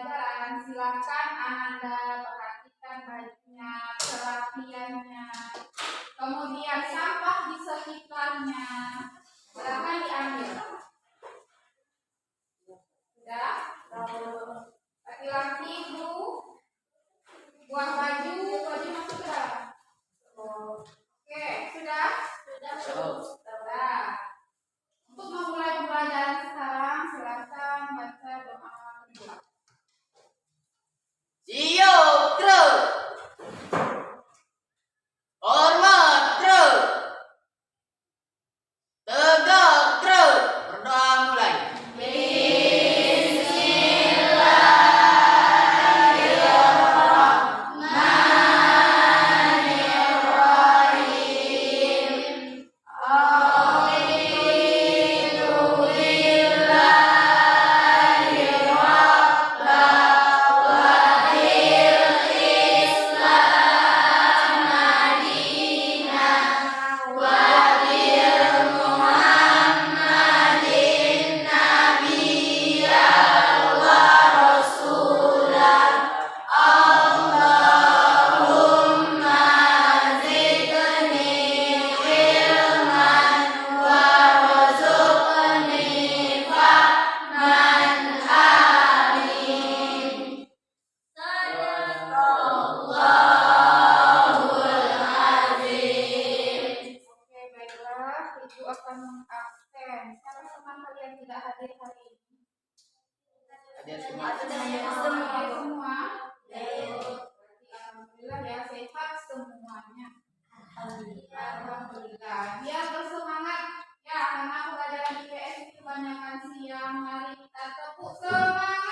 pembelajaran. Silakan Anda perhatikan bajunya, kerapiannya, kemudian sampah di sekitarnya. Silakan diambil. Sudah? Laki-laki Bu, buang baju masuk ke dalam. Oke, sudah? Sudah. Untuk memulai pembelajaran sekarang, silakan baca doa kedua. Siap, terus. Hormat, terus. Tegak, terus. Berdoa mulai. Semua. Alhamdulillah ya, sehat semuanya. Alhamdulillah. Biar bersemangat ya, karena pelajaran IPS itu kebanyakan siang. Mari kita tepuk semangat.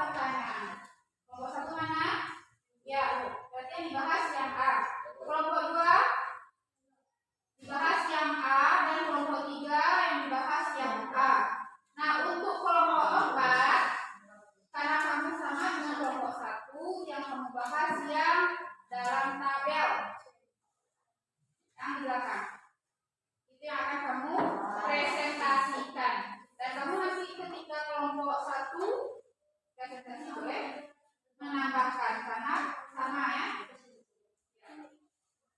pertanyaan. Kelompok 1 mana? Ya, berarti yang dibahas yang A. Kelompok 2 dibahas yang A dan kelompok 3 yang dibahas yang A. Nah, untuk kelompok 4 karena kamu sama dengan kelompok 1 yang kamu bahas yang dalam tabel yang di belakang. Itu yang akan kamu presentasikan. Dan kamu nanti ketika kelompok 1 presentasi boleh menambahkan karena sama ya.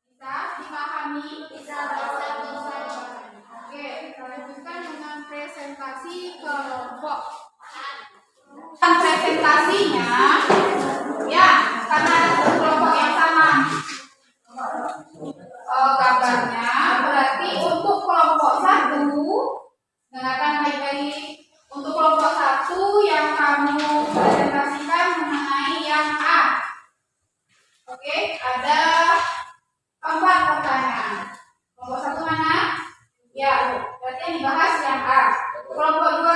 Bisa dipahami? Bisa. Oke, kita lanjutkan dengan presentasi kelompok. Presentasinya ya karena ada kelompok yang sama. Gambarnya berarti untuk kelompok 1 dengarkan baik-baik. Untuk kelompok 1 yang kamu presentasikan mengenai yang A. Oke, ada 4 pertanyaan. Kelompok 1 mana? Ya, berarti yang dibahas yang A. Kelompok 2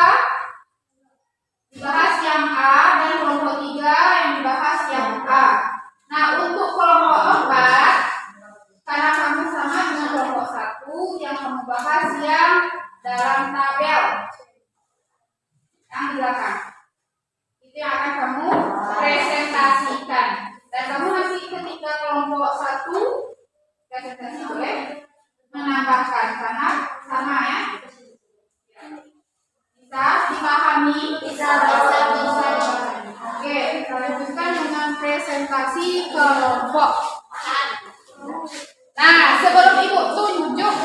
dibahas yang A dan kelompok 3 yang dibahas yang A. Nah, untuk kelompok 4 karena kamu sama dengan kelompok 1 yang kamu bahas yang dalam tabel yang di belakang. Itu yang akan kamu presentasikan. Dan kamu nanti ketika kelompok 1 presentasi boleh menambahkan karena sama ya. Bisa dipahami? Bisa. Oke, kita lanjutkan dengan presentasi kelompok. Nah, sebelum ibu tunjuk,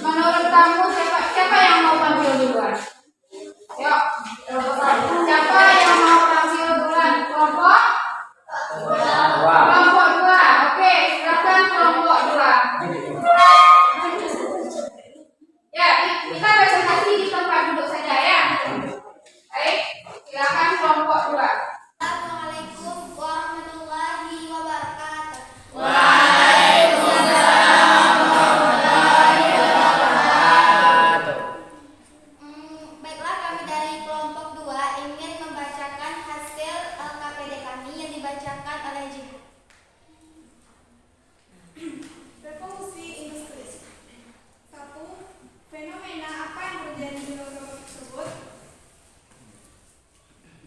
menurut kamu siapa yang mau tampil duluan? Yuk, siapa yang mau tampil duluan? Kelompok 2. Oke, silakan kelompok 2. Ya, kita presentasi di tempat duduk saja ya. Baik, silakan kelompok 2. Assalamualaikum warahmatullahi wabarakatuh. Baiklah, kami dari kelompok 2 ingin membacakan hasil KPD kami yang dibacakan oleh Jibu. Revolusi industri. 1. Fenomena apa yang terjadi di dalam gambar tersebut?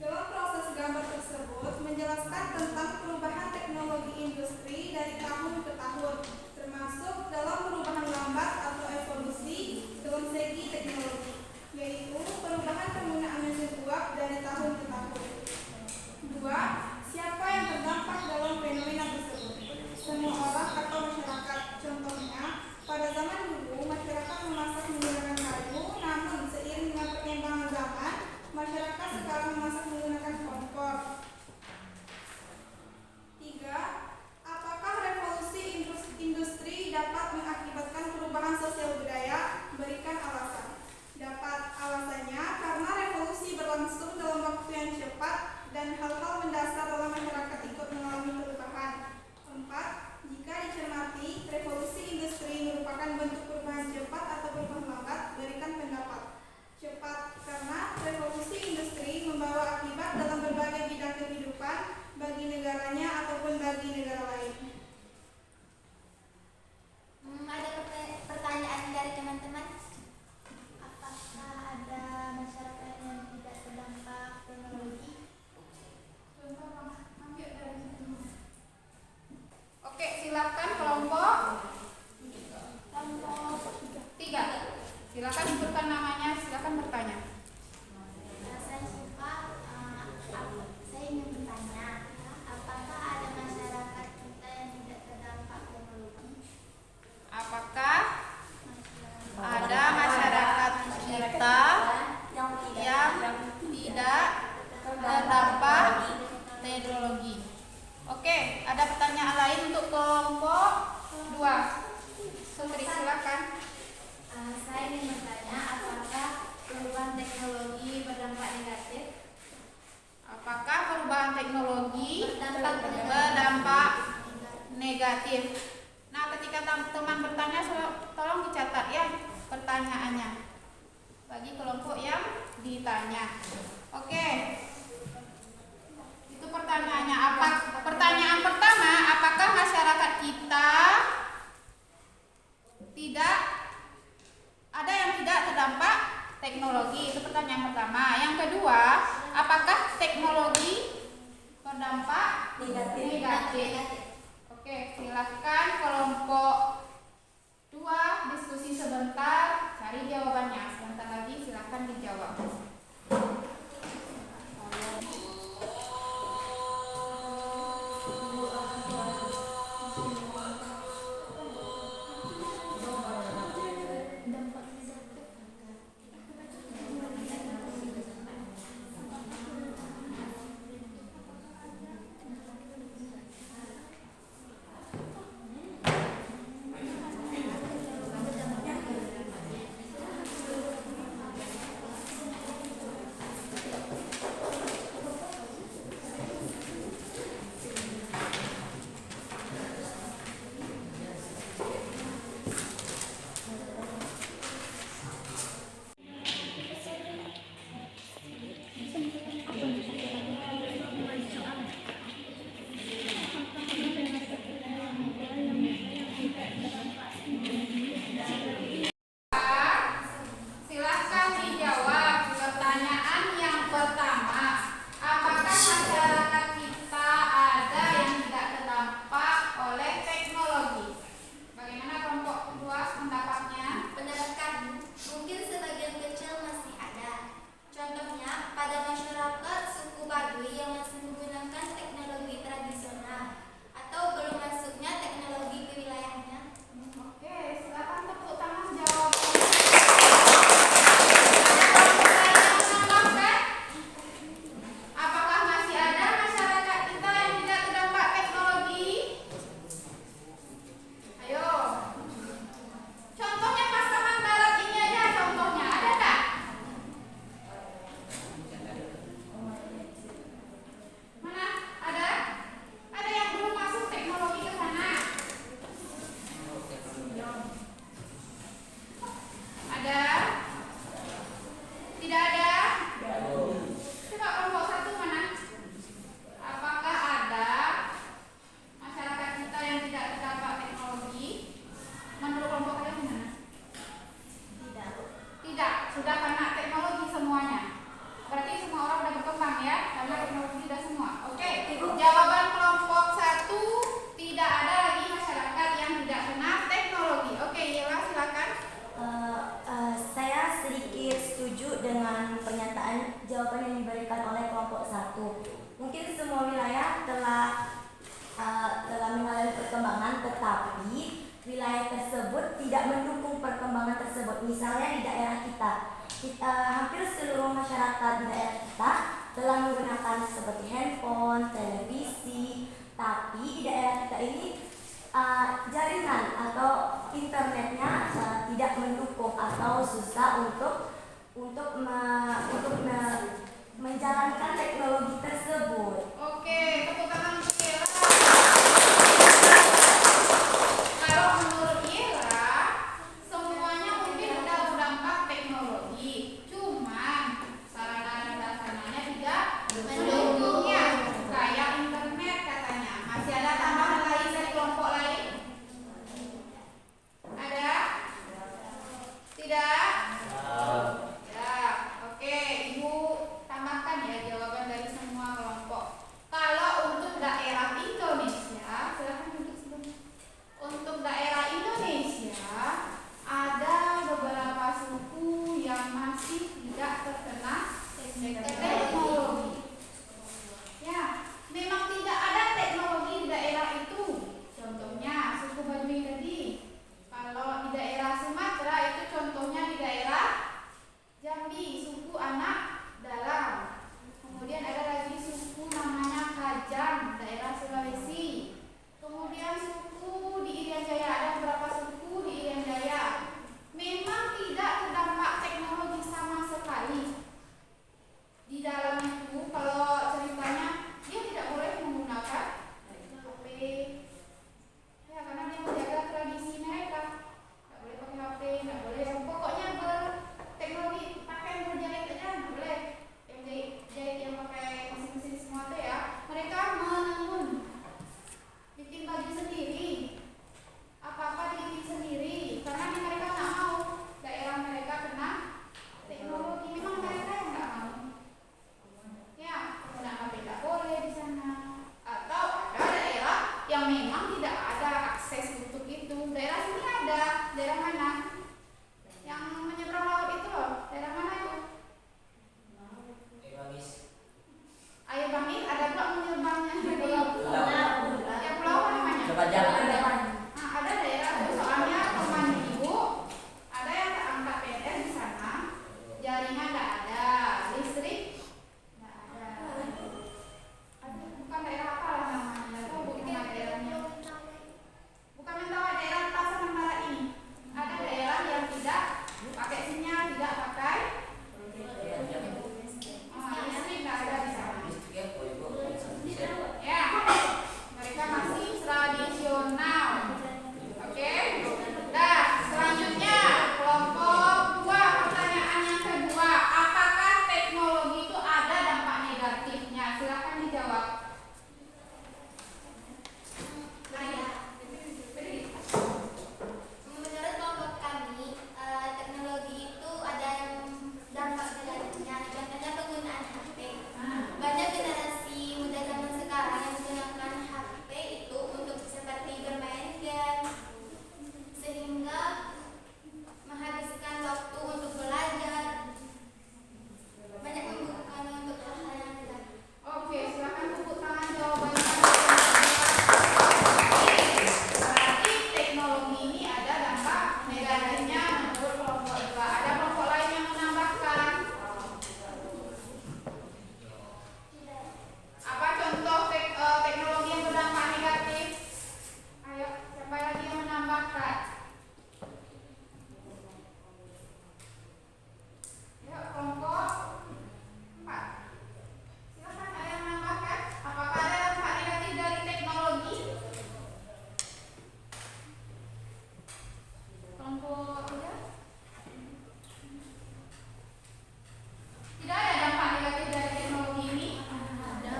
Dalam proses gambar tersebut menjelaskan tentang perubahan teknologi industri dari tahun ke tahun, termasuk dalam perubahan lambat atau evolusi dalam segi teknologi, yaitu perubahan penggunaan mesin uap dari tahun ke tahun. 2. Siapa yang terdampak dalam fenomena tersebut? Semua orang atau masyarakat. Contohnya, pada zaman dulu masyarakat memasak menggunakan kayu, namun seiring dengan perkembangan zaman, masyarakat sekarang memasak menggunakan kompor. 3. Apakah revolusi industri dapat mengakibatkan perubahan sosial budaya? Berikan alasan. Dapat. Alasannya karena revolusi berlangsung dalam waktu yang cepat dan hal-hal mendasar dalam masyarakat ikut mengalami perubahan. 4. Jika dicermati, revolusi industri merupakan bentuk perubahan cepat atau perubahan lambat. Berikan pendapat. Cepat, karena revolusi industri membawa akibat dalam berbagai bidang kehidupan bagi negaranya ataupun bagi negara lain. Ada pertanyaan dari teman-teman? Apakah ada masyarakat yang tidak terdampak teknologi? Oke, silakan kelompok 3. Silakan sebutkan namanya, silakan bertanya. Saya ingin bertanya, apakah ada masyarakat kita yang tidak terdampak teknologi? Apakah ada masyarakat kita yang tidak terdampak teknologi? Oke, ada pertanyaan lain untuk kelompok 2. Sutri, silakan. Saya ingin bertanya, apakah perubahan teknologi berdampak negatif? Apakah perubahan teknologi Berdampak berdampak negatif? Nah, ketika teman bertanya, tolong dicatat ya pertanyaannya bagi kelompok yang ditanya. Oke, berdampak negatif. Oke, silahkan kelompok 2 diskusi sebentar, cari jawabannya. Sebentar lagi silahkan dijawab. Silahkan dijawab pertanyaan yang pertama. Apakah masyarakat kita ada yang tidak terdampak oleh teknologi? Bagaimana kelompok kedua pendapatnya? Pendapat kami, mungkin sebagian kecil masih ada. Contohnya, pada masyarakat suku Baduy yang masih menggunakan teknologi tradisional atau belum masuknya teknologi ke wilayahnya. Oke, silakan tepuk tangan jawab. Apakah masih ada masyarakat kita yang tidak terdampak teknologi? Ayo. Contohnya Pasaman Barat ini aja contohnya, ada tak? Mana? Ada? Ada yang belum masuk teknologi ke sana? Ada? Tidak ada? Coba kelompok 1 mana? Apakah ada masyarakat kita yang tidak terdampak teknologi? Menurut kelompok kalian gimana? Tidak, sudah kena teknologi semuanya. Berarti semua orang sudah berkembang ya, karena teknologi sudah semua. Oke, jawaban kelompok 1, tidak ada lagi masyarakat yang tidak kena teknologi. Oke, Yela silakan. Saya sedikit setuju dengan pernyataan jawaban yang diberikan oleh kelompok 1. Mungkin semua wilayah telah mengalami perkembangan, tetapi wilayah tersebut tidak mendukung perkembangan tersebut. Misalnya di daerah kita, hampir seluruh masyarakat di daerah kita telah menggunakan seperti handphone, televisi, tapi di daerah kita ini jaringan atau internetnya tidak mendukung atau susah untuk menjalankan teknologi tersebut. Oke, tepuk tangan untuk Yela. Kalau menurut Yela, semuanya mungkin sudah berdampak teknologi. Cuman sarana dan prasarananya tidak mendukungnya. Kayak internet katanya. Masih ada tambahan lain dari kelompok lain? Ada? Tidak? Ya, oke, Ibu tambahkan ya jawaban dari semua kelompok. dijawab. Menurut kelompok kami, teknologi itu ada yang dampak negatifnya. Contohnya penggunaan HP. Banyak generasi muda zaman sekarang yang menggunakan HP itu untuk seperti bermain game, sehingga menghabiskan waktu untuk belajar. Banyak menggunakannya untuk hal-hal yang negatif. Oke, silakan tepuk tangan jawabannya. Berarti teknologi ini ada dampak negatifnya menurut kelompok 2. Ada kelompok lain yang menambahkan? Apa contoh teknologi yang berdampak negatif? Ayo, siapa lagi yang menambahkan? Ayo, kelompok 4. Silakan ada yang menambahkan. Apakah ada dampak negatif dari teknologi? Kelompok 3. Tidak ada dampak negatif dari teknologi ini. Banyak.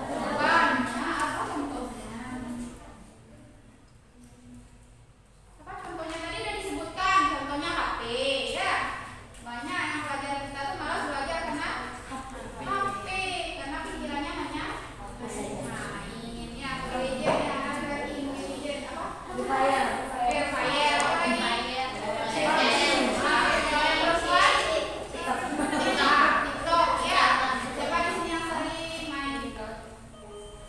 Apa contohnya? Apa contohnya tadi sudah disebutkan? Contohnya HP, ya. Banyak yang pelajaran kita tuh malas belajar karena HP, karena pikirannya hanya main. Ya, kalau izin ya, ada izin apa? Upaya. Free Fire, apa ini? TikTok, ya. Siapa di sini yang sering main TikTok?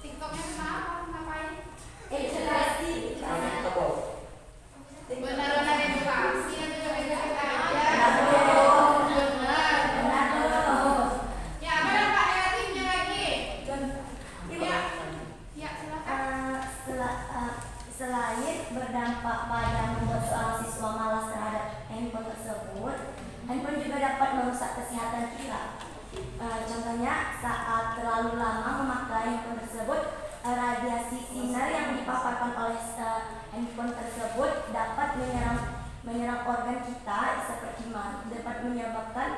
TikToknya kenapa? Ngapain? Edukasi. Benar-benar edukasi nanti joget-joget aja. Benar. Benar. Benar. Ya, apa dampak negatifnya lagi? Ibu, Ya, silakan. selain berdampak pada membuat seorang siswa malas terhadap handphone tersebut, handphone juga dapat merusak kesehatan kita. Contohnya, saat terlalu lama memakai handphone tersebut, radiasi sinar yang dipaparkan oleh handphone tersebut dapat menyerang organ kita seperti mata, dapat menyebabkan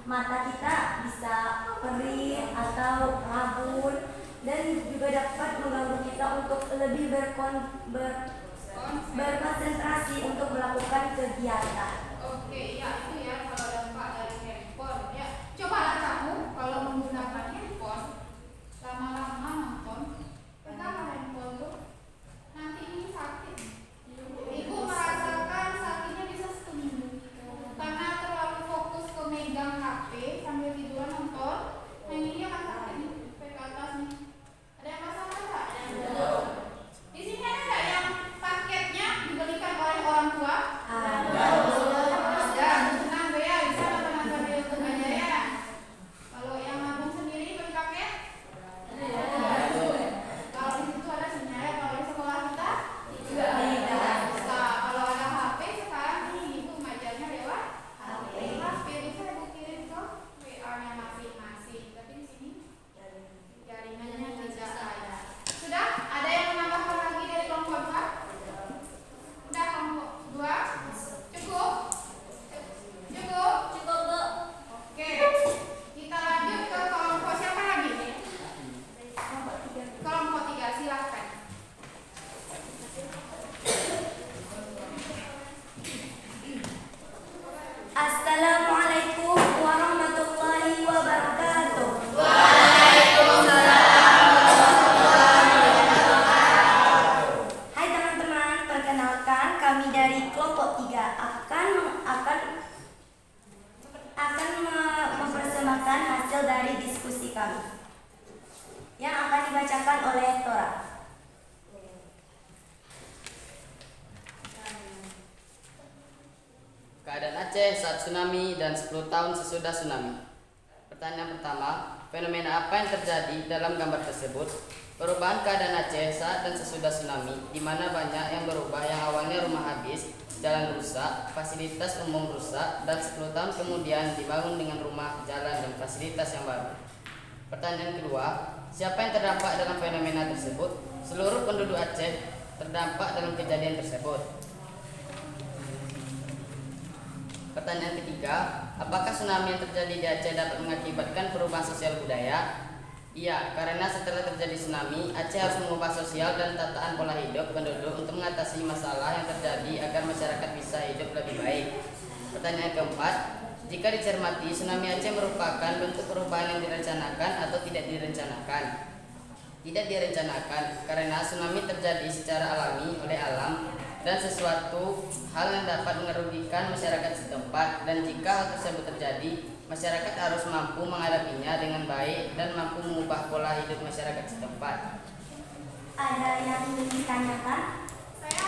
mata kita bisa perih atau rabun, dan juga dapat mengganggu kita untuk lebih berkonsentrasi untuk melakukan kegiatan. Oke, ya itu ya kalau dampak dari handphone. Ya, cobalah kamu kalau menggunakan handphone lama-lama nonton, pegang handphone tuh, nanti ini sakit. Ibu merasakan sakitnya bisa seminggu karena terlalu fokus ke megang HP sambil tiduran nonton. Nah ini akan sakit nih, sampai ke atas nih. Ada yang masalah nggak? Di sini ada nggak yang paketnya dibelikan oleh orang tua? Ada. Senang deh ya, bisa nonton di YouTube aja ya. Kalau yang nabung sendiri beli paket? Kalau di situ ada sinyal, kalau di sekolah kita tidak bisa. Kalau ada HP sekarang nih, ibu ngajarnya lewat HP bisa ibu kirim ke WA-nya masing-masing. Tapi di sini jaringannya tidak ada. Sudah? Ada yang menambahkan lagi dari kelompok 2? Udah kelompok 2? Cukup? Cukup? Cukup, Bu. Oke. Kita lanjut ke kelompok siapa lagi? Kelompok 3, silakan. Assalamualaikum warahmatullahi wabarakatuh. Hai teman-teman, perkenalkan kami dari kelompok 3 akan mempersembahkan hasil dari diskusi kami yang akan dibacakan oleh Tora. Keadaan Aceh saat tsunami dan 10 tahun sesudah tsunami. Pertanyaan pertama, fenomena apa yang terjadi dalam gambar tersebut? Perubahan keadaan Aceh saat dan sesudah tsunami, di mana banyak yang berubah, yang awalnya rumah habis, jalan rusak, fasilitas umum rusak, dan 10 tahun kemudian dibangun dengan rumah, jalan, dan fasilitas yang baru. Pertanyaan kedua, siapa yang terdampak dalam fenomena tersebut? Seluruh penduduk Aceh terdampak dalam kejadian tersebut. Pertanyaan ketiga, apakah tsunami yang terjadi di Aceh dapat mengakibatkan perubahan sosial budaya? Iya, karena setelah terjadi tsunami, Aceh harus mengubah sosial dan tataan pola hidup penduduk untuk mengatasi masalah yang terjadi agar masyarakat bisa hidup lebih baik. Pertanyaan keempat, jika dicermati, tsunami Aceh merupakan bentuk perubahan yang direncanakan atau tidak direncanakan? Tidak direncanakan, karena tsunami terjadi secara alami oleh alam dan sesuatu hal yang dapat merugikan masyarakat setempat, dan jika hal tersebut terjadi, masyarakat harus mampu menghadapinya dengan baik dan mampu mengubah pola hidup masyarakat setempat. Ada yang ingin ditanyakan? Saya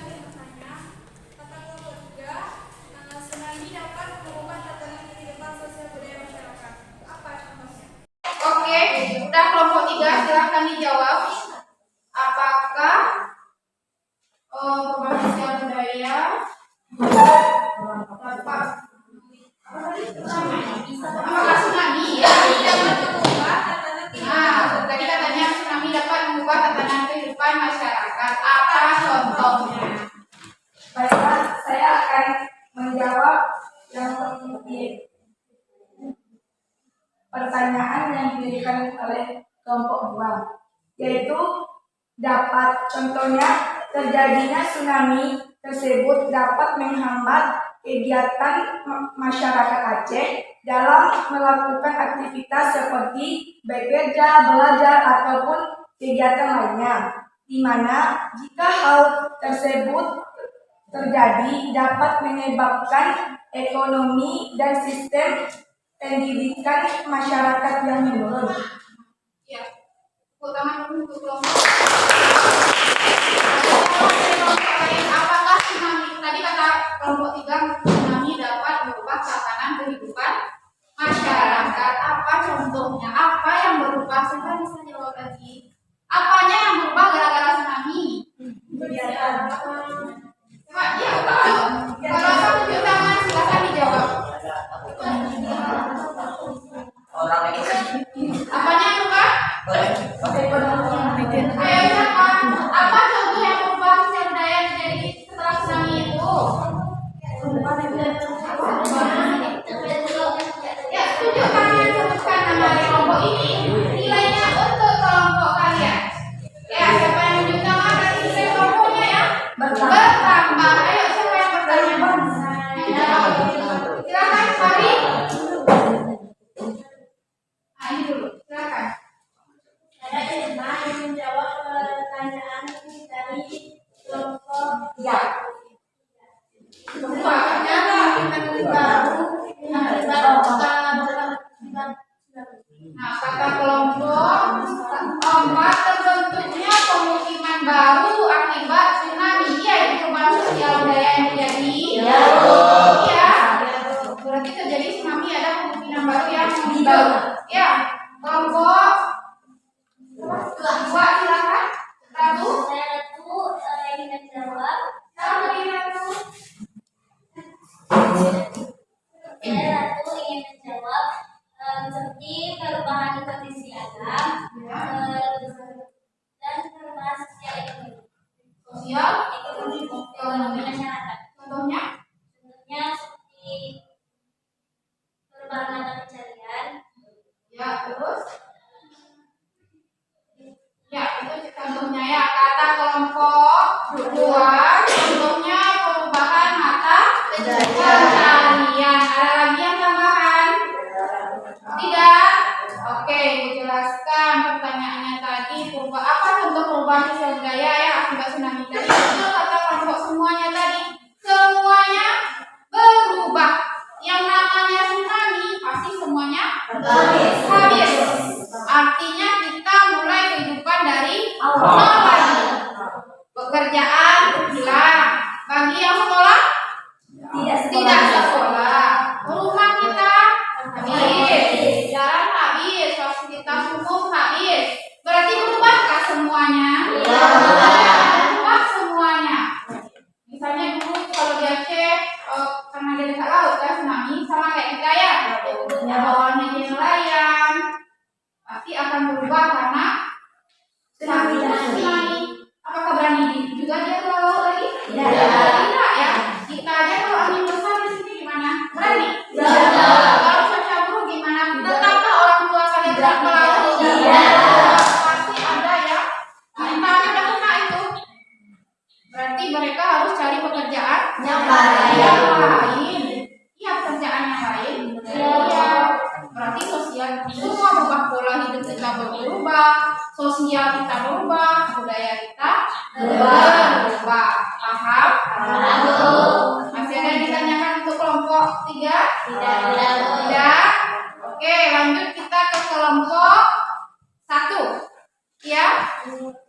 ingin bertanya, kata kelompok 3, tsunami dapat mengubah tatanan kehidupan sosial budaya masyarakat. Apa contohnya? Oke, udah kelompok 3 silahkan dijawab. Apakah perubahan sosial budaya dapat apakah tsunami ya? Nah, tadi katanya tsunami dapat mengubah tatanan kehidupan masyarakat. Apa contohnya? Baiklah, saya akan menjawab yang di pertanyaan yang diberikan oleh kelompok 2, yaitu dapat contohnya terjadinya tsunami tersebut dapat menghambat kegiatan masyarakat Aceh dalam melakukan aktivitas seperti bekerja, belajar, ataupun kegiatan lainnya, di mana jika hal tersebut terjadi dapat menyebabkan ekonomi dan sistem pendidikan masyarakat yang menurun. Ya, utama untuk kelompok. Apakah tsunami tadi kata kelompok 3 tsunami dapat merubah tatanan kehidupan masyarakat? Apa contohnya? Apa yang berubah? Siapa bisa jawab lagi? Apanya yang berubah gara-gara tsunami? Pak, ya, kalau ada tunjuk tangan silakan dijawab. Apanya yang berubah? Ayo siapa? Apa contoh yang berubah sosial budaya yang terjadi setelah tsunami itu? Ya, tunjuk tangan, sebutkan nama kelompok ini. Nilainya untuk kelompok kalian. Ya, siapa yang tunjuk tangan kasih nilai kelompoknya ya? Bertambah. Ayo, siapa yang bertanya? Silakan, Fahri. Nah, ini dulu. Silakan. Saya Irma yang menjawab pertanyaan dari kelompok 3. Nah, kata kelompok 4, terbentuknya pemukiman baru akibat tsunami. Iya, itu perubahan sosial budaya yang terjadi. Iya. Berarti terjadi tsunami, ada pemukiman baru yang muncul. Ya, kelompok 2 silakan. Ratu. Saya Ratu ingin menjawab. Silakan Ratu. Saya Ratu ingin menjawab seperti perubahan kondisi alam dan perubahan sosial ekonomi masyarakat. Contohnya? Contohnya seperti perubahan mata pencarian. Ya, terus? Ya, itu contohnya ya. Kata kelompok 2, contohnya perubahan mata pencarian. Ada lagi yang tambahan? Tidak? Oke, dijelaskan pertanyaannya tadi. Apa contoh perubahan sosial budaya ya akibat tsunami tadi? Betul kata kelompok semuanya tadi. Semuanya berubah. Yang namanya tsunami pasti semuanya habis. Artinya kita mulai kehidupan dari awal lagi. Pekerjaan hilang. Bagi yang sekolah tidak sekolah. Rumah kita habis. Jalan habis. Fasilitas umum habis. Berarti berubahkah semuanya? Berubah semuanya. Misalnya dulu kalau di Aceh karena dia dekat laut kan tsunami sama kayak kita ya. Ya bawahnya jadi nelayan. Pasti akan berubah karena tsunami. Apakah berani juga dia kita berubah, budaya kita berubah. Paham? Masih ada yang ditanyakan untuk kelompok 3? Tidak. Oke, lanjut kita ke kelompok 1. Ya.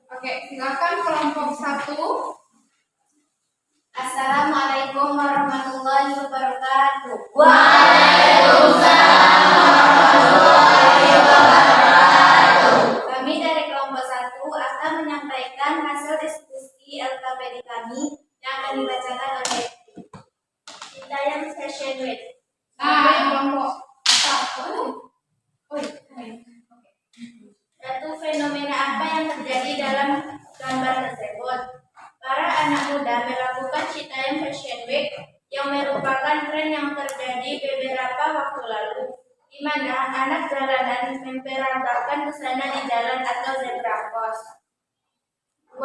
Oke, silakan kelompok 1. Assalamualaikum warahmatullahi wabarakatuh. Kami dari kelompok 1 akan menyampaikan hasil diskusi LKPD kami yang akan dibacakan oleh Citayam Fashion Week. Nah, kelompok 1. Satu, fenomena apa yang terjadi dalam gambar tersebut? Para anak muda melakukan Citayam Fashion Week yang merupakan tren yang terjadi beberapa waktu lalu, di mana anak jalanan memperagakan busana di jalan atau zebra cross. 2.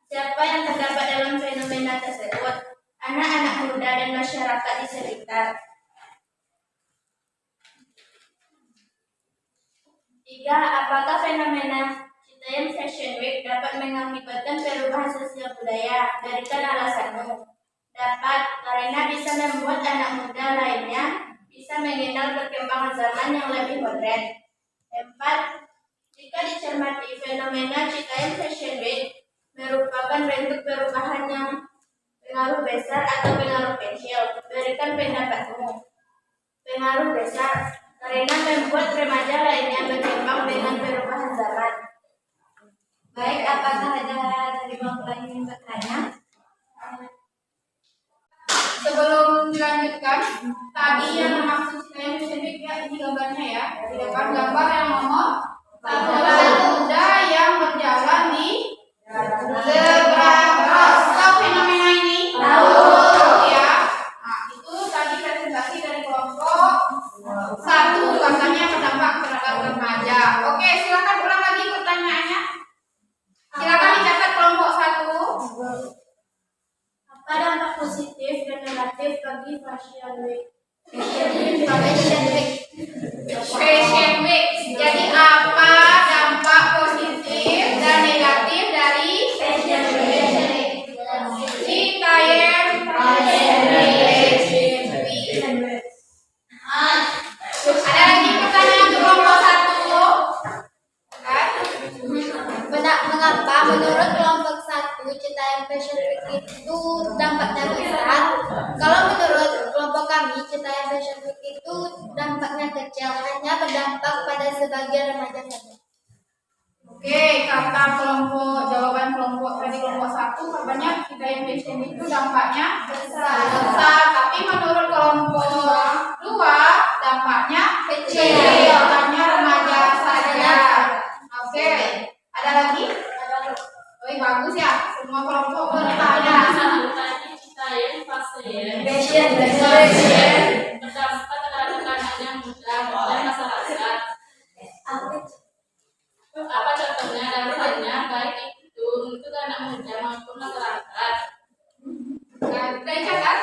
Siapa yang terdapat dalam fenomena tersebut? Anak-anak muda dan masyarakat di sekitar. 3. Apakah fenomena Citayam Fashion Week dapat mengakibatkan perubahan sosial budaya? Berikan alasanmu. Dapat, karena bisa membuat anak muda lainnya bisa mengenal perkembangan zaman yang lebih modern. 4. Jika dicermati, fenomena Citayam Fashion Week merupakan bentuk perubahan yang pengaruh besar atau pengaruh kecil. Berikan pendapatmu. Pengaruh besar, karena membuat remaja lainnya berkembang dengan perubahan zaman. Baik, apakah ada dari kelompok lain yang bertanya? Sebelum dilanjutkan, tadi yang maksud Citayam Fashion Week ya, ini gambarnya ya. Di depan gambar yang nomor 1 muda yang berjalan di zebra cross. Tahu fenomena ini? Tahu ya. Nah, itu tadi presentasi dari kelompok 1, katanya berdampak terhadap remaja. Oke, silakan ulang lagi pertanyaannya. Silakan dicatat kelompok 1. Apa dampak positif dan negatif bagi Fashion Week? Fashion Week. Jadi apa dampak positif dan negatif dari Fashion Week. Citayam Fashion Week? Ada lagi pertanyaan untuk kelompok 1? Mengapa menurut kelompok 1 Citayam Fashion Week itu dampaknya besar? Kalau menurut kelompok kami, Citayam Fashion Week itu dampaknya kecil, hanya berdampak pada sebagian remaja saja. Oke, kata jawaban kelompok 1 katanya Citayam Fashion Week itu dampaknya besar, tapi menurut kelompok 2 dampaknya kecil, hanya remaja saja. Oke, ada lagi? Oh, bagus ya, semua kelompok bertanya. Citayam Fashion Fashion. berdampak terhadap anak muda dan masyarakat. Apa contohnya? Dampaknya baik itu untuk anak muda maupun masyarakat. Nah, udah dicatat?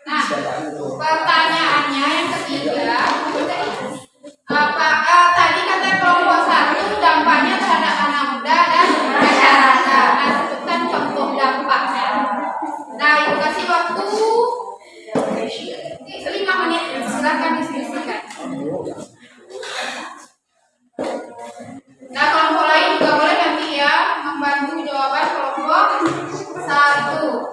Nah, pertanyaannya yang ketiga, tadi kata kelompok 1 dampaknya terhadap anak muda dan masyarakat. Nah, sebutkan contoh dampaknya. Nah, ibu kasih waktu 5 menit, silakan diskusikan. Nah, kelompok lain juga boleh nanti ya membantu jawaban kelompok 1.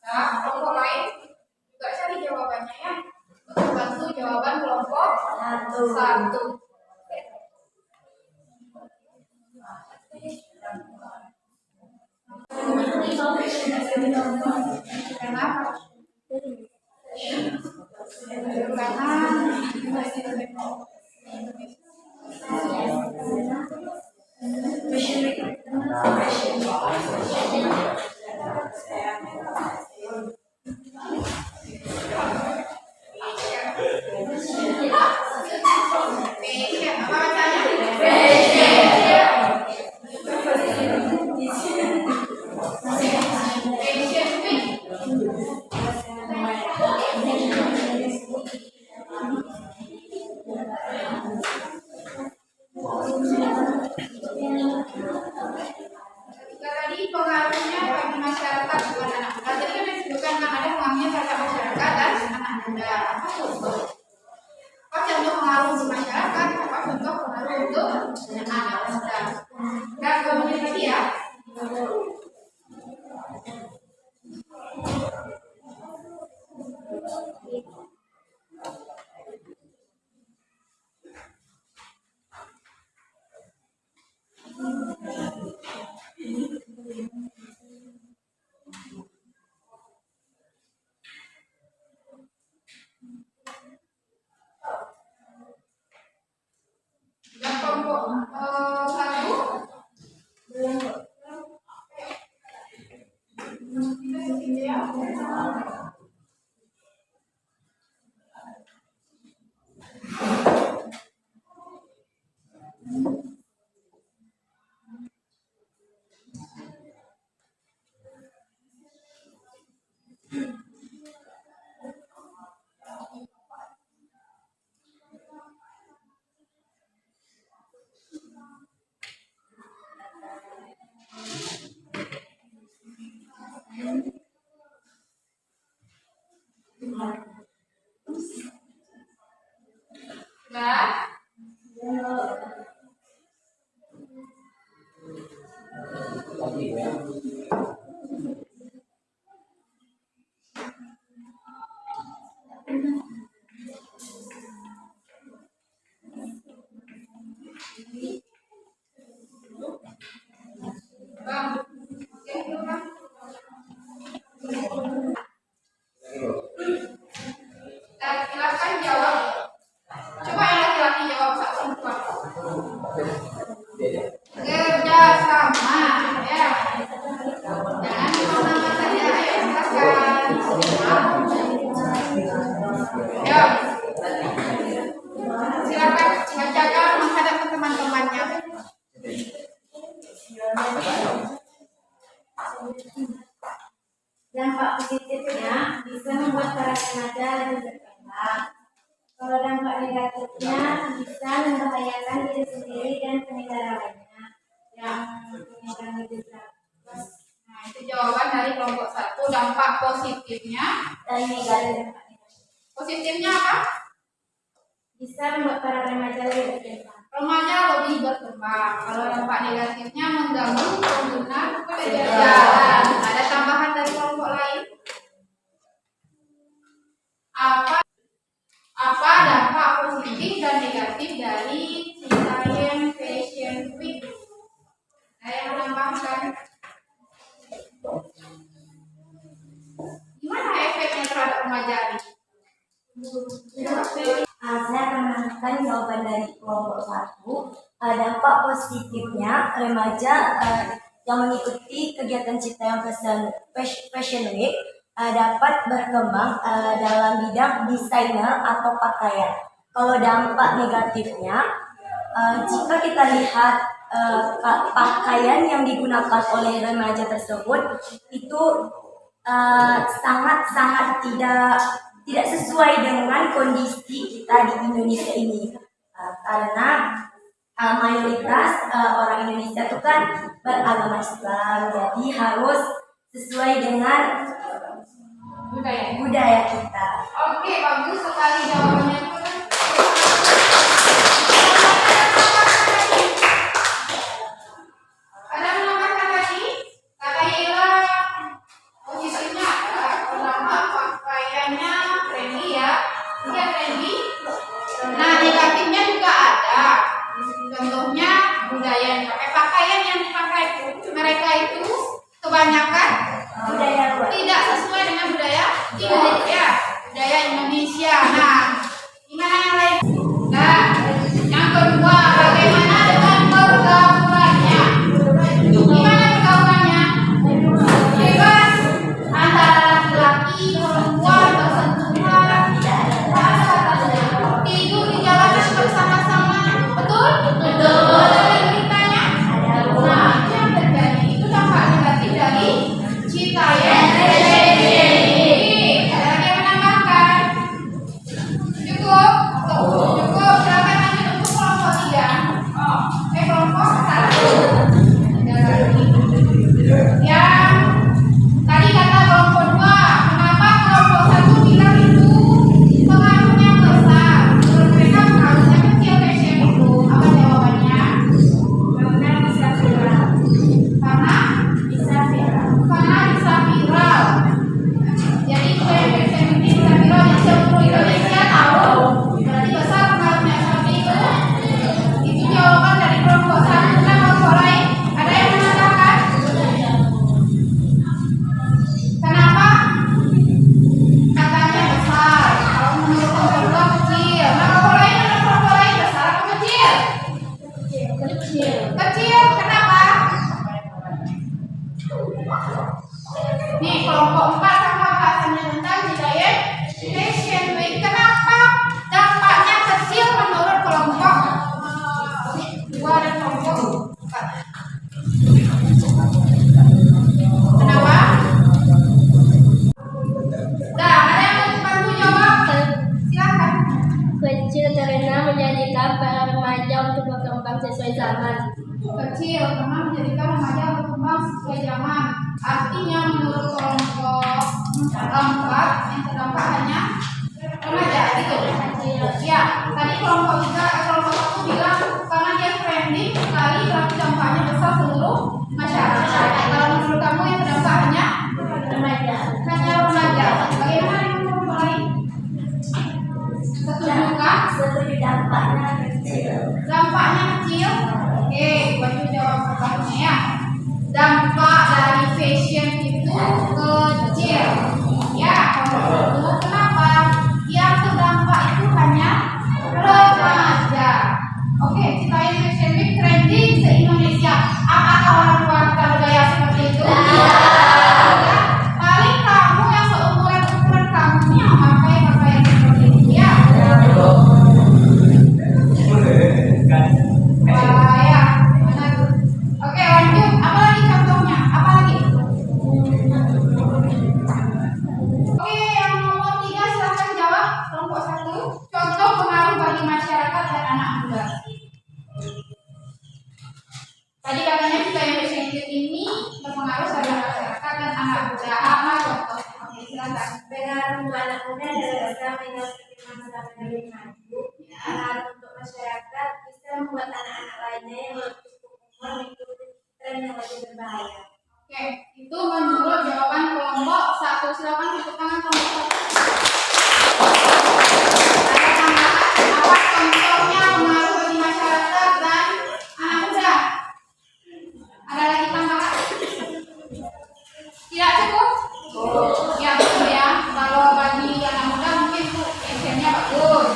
Nah, kelompok lain juga cari jawabannya ya. Untuk bantu jawaban kelompok satu. Kenapa? Fashion, apa bacanya? Fashion week. Ketika tadi pengaruhnya bagi masyarakat bukan anak muda, tadi kan disebutkan kan ada pengaruhnya terhadap masyarakat dan anak muda. Apa contoh? Apa contoh pengaruh untuk masyarakat? Apa contoh pengaruh untuk anak muda? Dan kemudian tadi ya. Yang kelompok satu sudah. Bang, oke, yuk, Bang. Silakan jawab. Coba yang laki-laki jawab satu perempuan. Kerja sama, ya. Jangan sama saja, ayo silakan. Ya. Silakan bacakan menghadap ke teman-temannya. Dampak positifnya bisa membuat para remaja lebih berkembang. Kalau dampak negatifnya bisa membahayakan diri sendiri dan pengendara lainnya yang menggunakan gejala Nah, itu jawaban dari kelompok satu. Dampak positifnya. dan negatif Positifnya apa? bisa membuat para remaja lebih berkembang. Remaja lebih berkembang. Kalau dampak negatifnya mengganggu pengguna jalan. Ada tambahan dari kelompok lain? Apa dampak positif dan negatif dari Citaiem Fashion Week? Ada yang menambahkan? Gimana efeknya terhadap remaja ini? Saya akan menambahkan jawaban dari kelompok satu. dampak positifnya remaja yang mengikuti kegiatan Citayam Fashion Week dapat berkembang dalam bidang desainer atau pakaian. Kalau dampak negatifnya, jika kita lihat pakaian yang digunakan oleh remaja tersebut itu sangat-sangat tidak sesuai dengan kondisi kita di Indonesia ini, karena mayoritas orang Indonesia itu kan beragama Islam, jadi harus sesuai dengan budaya kita. Oke, bagus sekali jawabannya. Ada menambahkan lagi? Kata Ira, posisinya pertama pakaiannya trendy ya, dia trendy. Nah, negatifnya juga ada. Contohnya budaya yang dipakai, pakaian yang dipakai mereka itu kebanyakan Budaya luar. tidak sesuai dengan budaya timur ya, budaya Indonesia. Nah, gimana yang lain? Nah, yang kedua, bagaimana dengan pergaulannya? Gimana pergaulannya? Bebas antara laki-laki, perempuan, bersentuhan, tidur di jalanan bersama-sama, betul? Betul. Ada beritanya? Nah, itu yang terjadi. Itu dampak negatif dari Citayam Fashion Week. Ada lagi yang menambahkan? Cukup? Cukup. Silakan lanjut untuk kelompok 3. Kelompok 1. Yang tadi kata kelompok 2. Kenapa kelompok 1 bilang itu pengaruhnya besar? Menurut mereka pengaruhnya kecil fashion itu. Apa jawabannya? Karena bisa viral. Karena Bisa viral. viral. Jadi fashion ini bisa viral di seluruh Indonesia tahu. Berarti besar pengaruhnya seperti itu. Itu jawaban dari kelompok 1. Nah, kelompok lain ada yang menambahkan? Kenapa? Katanya besar. Kalau menurut kelompok 2 kecil. Nah, kelompok lain besar atau kecil? Kecil. Kecil. Kenapa? Nih, kelompok 4 sama bahasanya tentang Citayam Fashion Week. Kenapa dampaknya kecil menurut kelompok 2 dan kelompok 4? Kenapa? Nah, ada yang mau bantu jawab? Silakan. Kecil karena menjadikan para remaja untuk berkembang sesuai zaman. Kecil karena menjadikan remaja berkembang sesuai zaman. Artinya menurut kelompok 4 yang terdampak hanya remaja gitu. Ya, tadi kelompok 1 bilang karena dia trending sekali berarti dampaknya besar seluruh masyarakat. Kalau menurut kamu yang terdampak hanya Remaja. remaja. Bagaimana dengan kelompok lain? Setuju kan? Setuju, dampaknya kecil. Dampaknya kecil. Oke, baju jawab pertanyaannya ya. Dampak dari fashion itu kecil. Ya, kalau kenapa? Yang terdampak itu hanya remaja. Oke, Citayam Fashion Week trending se-Indonesia. Apakah orang tua kita bergaya seperti itu? Tidak. Paling kamu yang seumuran kamu yang memakai pakaian seperti itu ya. Wah, ya, benar. Oke, lanjut. Apa lagi contohnya? Apa lagi? Oke, yang nomor 3 silahkan jawab. Kelompok 1. Contoh pengaruh bagi masyarakat dan anak muda. Tadi katanya Citayam Fashion Week ini berpengaruh pada masyarakat dan anak muda. Apa contoh? Oke, silakan. Pengaruh anak muda adalah bisa mengikuti masyarakat lebih maju. Pengaruh untuk masyarakat bisa membuat anak-anak lainnya yang lebih cukup umur mengikuti tren yang lebih berbahaya. Oke, itu menurut jawaban kelompok 1. Silakan tepuk tangan kelompok 1. Ada tambahan? Apa contohnya pengaruh bagi masyarakat dan anak muda? Ada lagi tambahan? Tidak cukup? Ya, betul ya. Kalau bagi anak muda mungkin itu actionnya bagus.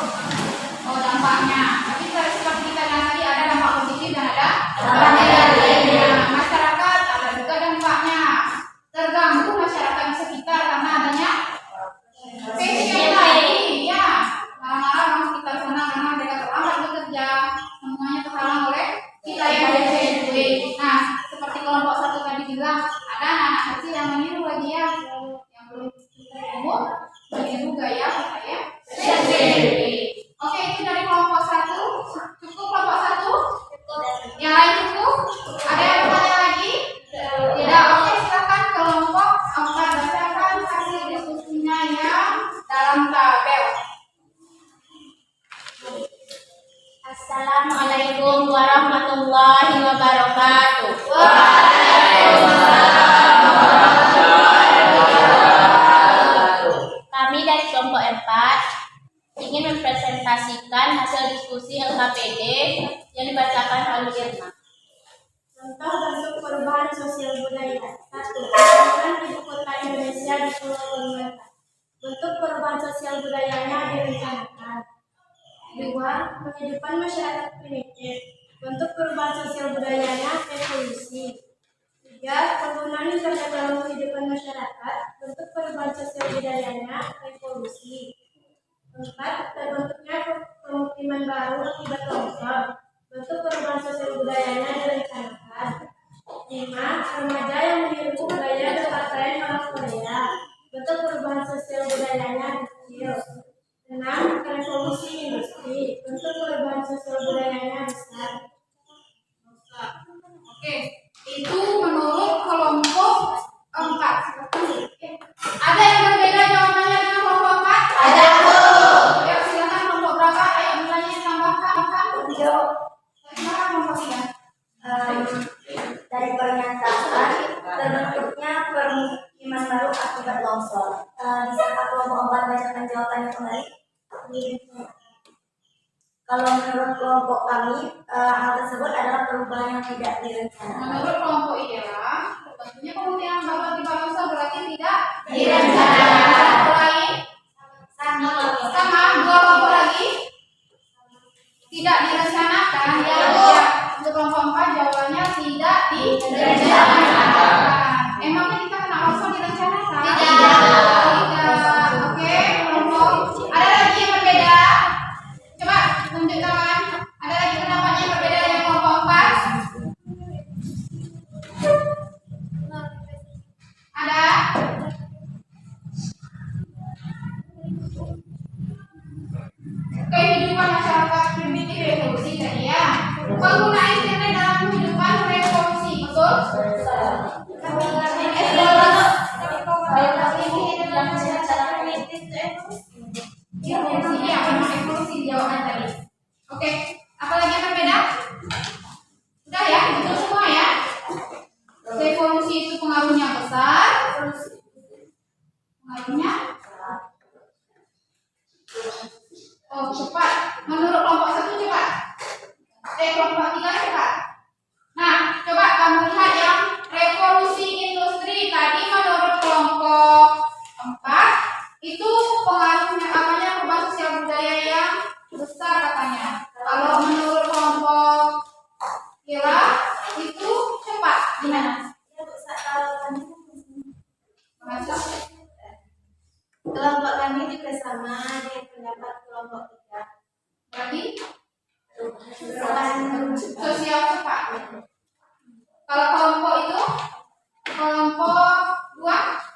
Assalamualaikum warahmatullahi wabarakatuh. Kami dari kelompok 4 ingin mempresentasikan hasil diskusi LKPD yang dibacakan oleh Irma. Contoh bentuk perubahan sosial budaya. 1. Pembangunan ibu kota Indonesia di Pulau Kalimantan. Bentuk perubahan sosial budayanya direncanakan. 2. Penghidupan masyarakat primitif. Bentuk perubahan sosial budayanya evolusi. 3. Penggunaan internet dalam kehidupan masyarakat. Bentuk perubahan sosial budayanya revolusi. 4. Terbentuknya pemukiman baru akibat longsor. Bentuk perubahan sosial budayanya direncanakan. 5. Remaja yang meniru gaya berpakaian orang Korea. Bentuk perubahan sosial budayanya kecil. 6. Revolusi industri. Bentuk perubahan sosial budayanya besar. Oke, itu menurut kelompok 4. Ada yang berbeda jawabannya dengan kelompok 4? Ada, Bu. Ya, silakan kelompok berapa? Ayo nilainya tambahkan. Yuk. Silakan kelompok 3. Dari pernyataan terbentuknya permukiman baru akibat longsor. Bisakah kelompok 4 bacakan jawabannya kembali? Kalau menurut kelompok kami, hal tersebut adalah perubahan yang tidak direncanakan. Menurut kelompok ialah tentunya kemungkinan baru akibat longsor berarti tidak direncanakan. Kelompok lain sama. Dua kelompok lagi tidak direncanakan. Ya, untuk kelompok 4 jawabannya tidak direncanakan. Emangnya kita kena longsor direncanakan? Tidak. Oke, kelompok. Ada lagi yang berbeda? Coba tunjuk tangan. Ada lagi pendapatnya yang berbeda dengan kelompok 4? Ada? Kehidupan masyarakat primitif revolusi tadi ya. Penggunaan internet dalam kehidupan revolusi, betul? Evolusi jawaban tadi. Oke, apalagi yang berbeda? Udah ya, betul semua ya. Revolusi itu pengaruhnya besar. Pengaruhnya? Oh, cepat. Menurut kelompok 1 cepat. Kelompok 3 cepat. Nah, coba kamu lihat yang revolusi industri tadi menurut kelompok 4 itu pengaruhnya apanya perubahan sosial budaya yang besar katanya. Kalau menurut kelompok kira itu cepat. Gimana? Kelompok kami juga sama dengan pendapat kelompok 3. Berarti sosial cepat. Kalau kelompok itu kelompok 2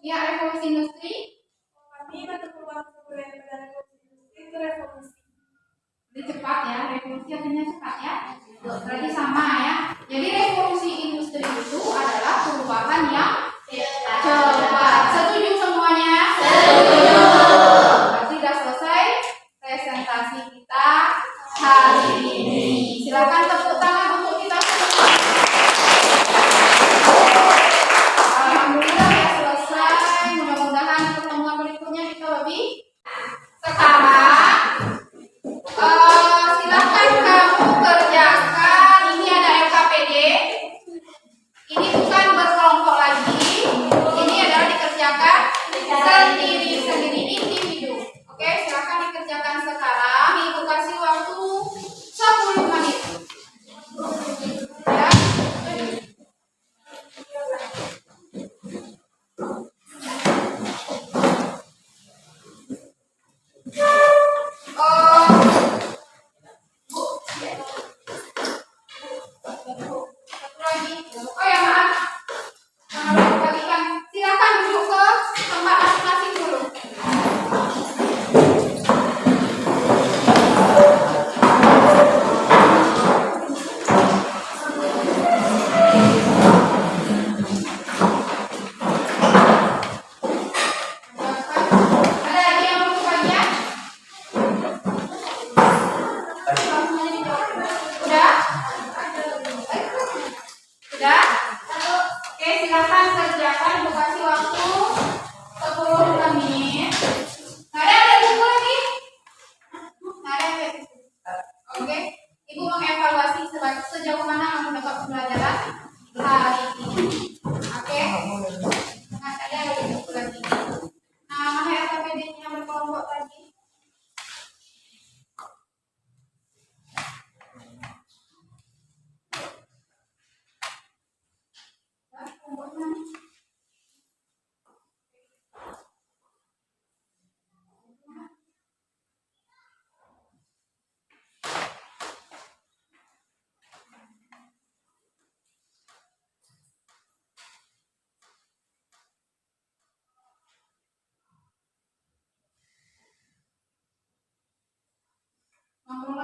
ya revolusi industri. Kami bentuk perubahan budaya pada revolusi industri itu revolusi. Lebih cepat ya, revolusi artinya cepat ya. Berarti sama ya. Jadi revolusi industri itu adalah perubahan yang cepat. Setuju semuanya? Setuju. Berarti sudah selesai presentasi kita hari ini. Silakan tepuk tangan untuk kita semua. Alhamdulillah ya selesai. Mudah-mudahan pertemuan berikutnya kita lebih sekarang. Silakan kamu kerjakan. Ini ada LKPD. Ini bukan berkelompok lagi. Ini adalah dikerjakan sendiri-sendiri individu. Oke, silakan dikerjakan sekarang. Ibu kasih waktu 10 menit. Ya.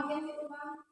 mungkin itu Bang.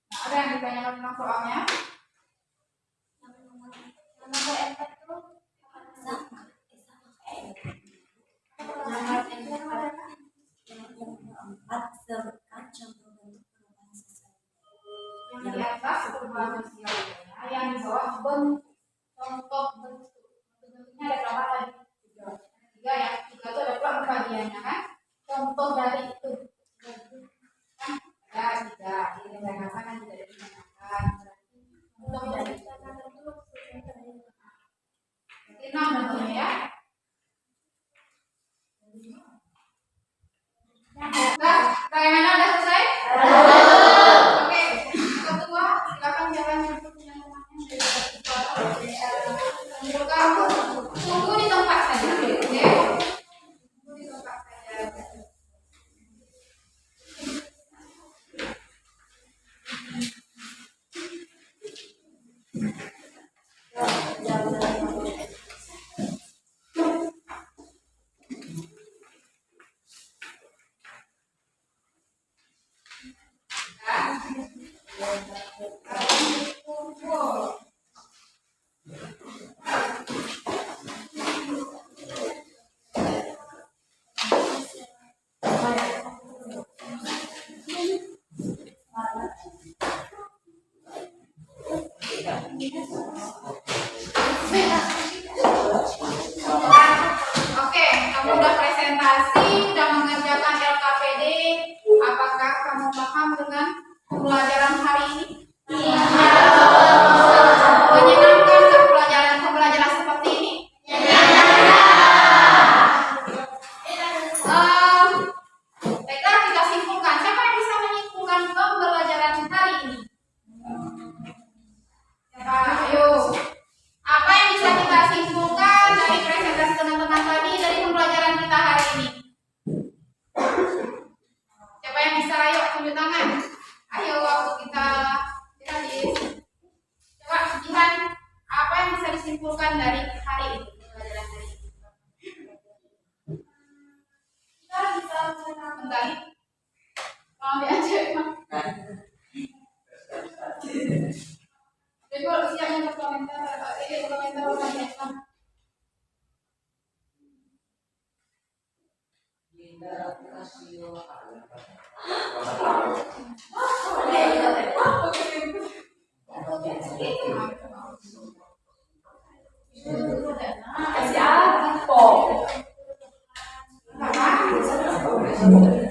Nah, ada yang ditanyakan tentang soalnya? Nomor 4 tuh sama. Yang keempat, sebutkan contoh bentuk perubahan sosial. Yang di atas perubahan sosial budaya, yang di bawah bentuk contoh bentuk. Bentuknya ada berapa tadi? Tiga ya. Tiga itu ada berapa bagiannya kan? Contoh dari itu. Kan ada tiga. Direncanakan dan tidak direncanakan. Contoh dari itu. Berarti 6 bentuknya ya. Nah, bagaimana udah selesai? Oke, ketua silakan jalannya untuk yang rumahnya kamu tunggu di tempat saja, oke? Tunggu di tempat saja. Oke, kamu udah presentasi, udah mengerjakan LKPD. Apakah kamu paham dengan pembelajaran hari ini? Iya. Menyenangkan ke pembelajaran seperti ini? Baiklah, kita simpulkan. Siapa yang bisa menyimpulkan pembelajaran hari ini? Siapa? Ayo. Apa yang bisa kita simpulkan dari presentasi teman-teman tadi dari pembelajaran kita hari ini? Siapa yang bisa? Ayo tunjuk tangan. Ayo waktu kita habis. Coba Jihan, apa yang bisa disimpulkan dari hari ini? Pembelajaran hari ini. Kita bisa kembali. Kalau diajak. Jadi kalau siapnya komentar, komentar orang. tersebut.